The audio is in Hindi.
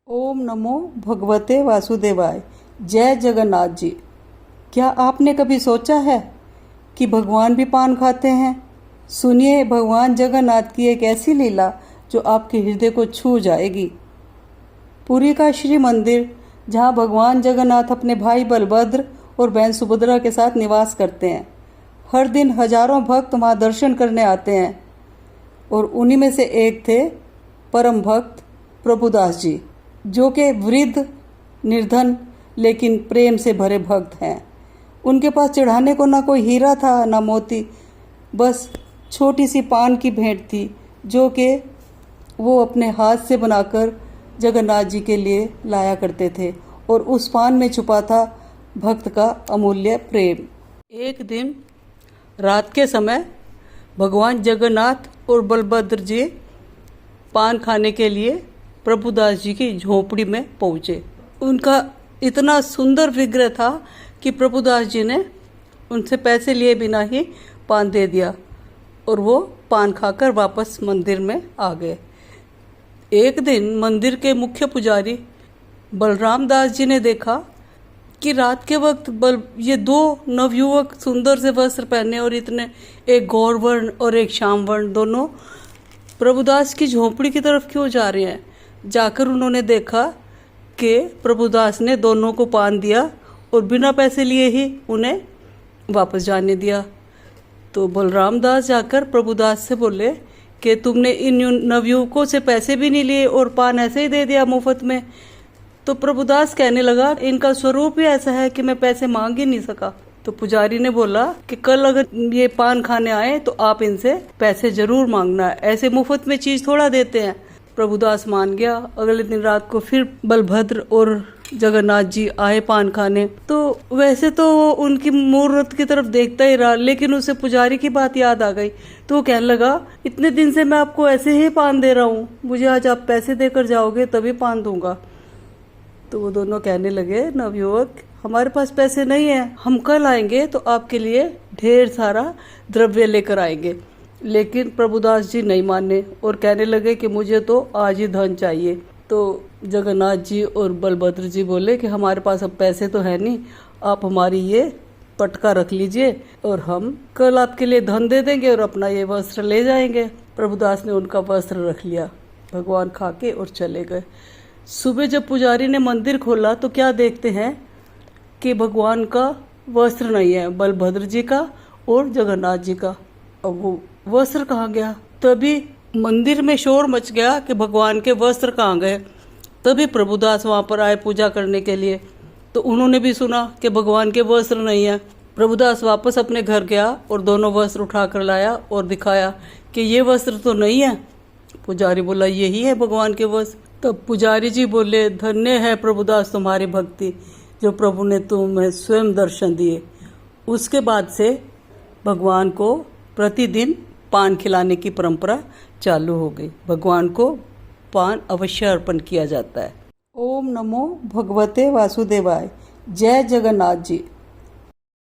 ओम नमो भगवते वासुदेवाय। जय जगन्नाथ जी। क्या आपने कभी सोचा है कि भगवान भी पान खाते हैं? सुनिए भगवान जगन्नाथ की एक ऐसी लीला जो आपके हृदय को छू जाएगी। पुरी का श्री मंदिर, जहां भगवान जगन्नाथ अपने भाई बलभद्र और बहन सुभद्रा के साथ निवास करते हैं। हर दिन हजारों भक्त वहां दर्शन करने आते हैं और उन्हीं में से एक थे परम भक्त प्रभुदास जी, जो कि वृद्ध, निर्धन लेकिन प्रेम से भरे भक्त हैं। उनके पास चढ़ाने को ना कोई हीरा था ना मोती, बस छोटी सी पान की भेंट थी, जो कि वो अपने हाथ से बनाकर जगन्नाथ जी के लिए लाया करते थे, और उस पान में छुपा था भक्त का अमूल्य प्रेम। एक दिन रात के समय भगवान जगन्नाथ और बलभद्र जी पान खाने के लिए प्रभुदास जी की झोपड़ी में पहुँचे। उनका इतना सुंदर विग्रह था कि प्रभुदास जी ने उनसे पैसे लिए बिना ही पान दे दिया और वो पान खाकर वापस मंदिर में आ गए। एक दिन मंदिर के मुख्य पुजारी बलराम दास जी ने देखा कि रात के वक्त ये दो नवयुवक सुंदर से वस्त्र पहने और इतने, एक गौरवर्ण और एक श्यामवर्ण, दोनों प्रभुदास की झोपड़ी की तरफ क्यों जा रहे हैं। जाकर उन्होंने देखा कि प्रभुदास ने दोनों को पान दिया और बिना पैसे लिए ही उन्हें वापस जाने दिया। तो बलराम दास जाकर प्रभुदास से बोले कि तुमने इन नवयुवकों से पैसे भी नहीं लिए और पान ऐसे ही दे दिया मुफ्त में। तो प्रभुदास कहने लगा, इनका स्वरूप ही ऐसा है कि मैं पैसे मांग ही नहीं सका। तो पुजारी ने बोला कि कल अगर ये पान खाने आए तो आप इनसे पैसे जरूर मांगना, ऐसे मुफ्त में चीज थोड़ा देते हैं। प्रभुदास मान गया। अगले दिन रात को फिर बलभद्र और जगन्नाथ जी आए पान खाने। तो वैसे तो वो उनकी मूर्त की तरफ देखता ही रहा, लेकिन उसे पुजारी की बात याद आ गई। तो वो कहने लगा, इतने दिन से मैं आपको ऐसे ही पान दे रहा हूँ, मुझे आज आप पैसे देकर जाओगे तभी पान दूंगा। तो वो दोनों कहने लगे, नवयुवक हमारे पास पैसे नहीं है, हम कल आएंगे तो आपके लिए ढेर सारा द्रव्य लेकर आएंगे। लेकिन प्रभुदास जी नहीं माने और कहने लगे कि मुझे तो आज ही धन चाहिए। तो जगन्नाथ जी और बलभद्र जी बोले कि हमारे पास अब पैसे तो है नहीं, आप हमारी ये पटका रख लीजिए और हम कल आपके लिए धन दे देंगे और अपना ये वस्त्र ले जाएंगे। प्रभुदास ने उनका वस्त्र रख लिया, भगवान खा के और चले गए। सुबह जब पुजारी ने मंदिर खोला तो क्या देखते हैं कि भगवान का वस्त्र नहीं है, बलभद्र जी का और जगन्नाथ जी का। अब वो वस्त्र कहाँ गया? तभी मंदिर में शोर मच गया कि भगवान के वस्त्र कहाँ गए। तभी प्रभुदास वहाँ पर आए पूजा करने के लिए। तो उन्होंने भी सुना कि भगवान के वस्त्र नहीं है। प्रभुदास वापस अपने घर गया और दोनों वस्त्र उठा कर लाया और दिखाया कि ये वस्त्र तो नहीं है। पुजारी बोला, यही है भगवान के वस्त्र। तब पुजारी जी बोले, धन्य है प्रभुदास तुम्हारी भक्ति, जो प्रभु ने तुम्हें स्वयं दर्शन दिए। उसके बाद से भगवान को प्रतिदिन पान खिलाने की परंपरा चालू हो गई। भगवान को पान अवश्य अर्पण किया जाता है। ओम नमो भगवते वासुदेवाय। जय जगन्नाथ जी।